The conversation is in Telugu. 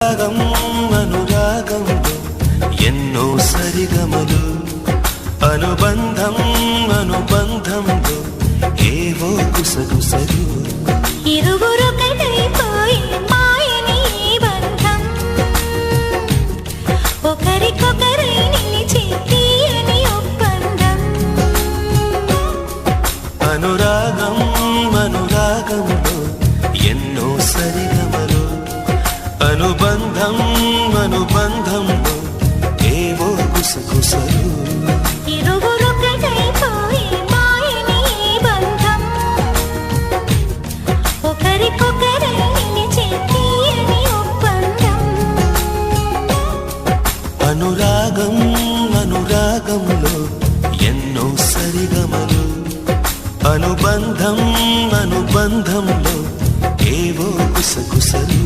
రాగం అనురాగంలో ఎన్నో సరిగమలు, అనుబంధం అనుబంధంలో ఏవో గుసగుసలు. ఇరువురొకటైపోయి మాయని ఈ బంధం, ఒకరికొకరై నిలిచి తీయని ఒప్పందం. అనురాగం అనురాగంలో ఎన్నో సరిగమలు, అనుబంధం అనుబంధంలో ఏవో గుసగుసలు. ఇరువురొకటైపోయి మాయని ఈ బంధం, ఒకరికొకరై నిలిచి తీయని ఒప్పందం. అనురాగం అనురాగంలో ఎన్నో సరిగమలు, అనుబంధం అనుబంధంలో ఏవో గుసగుసలు.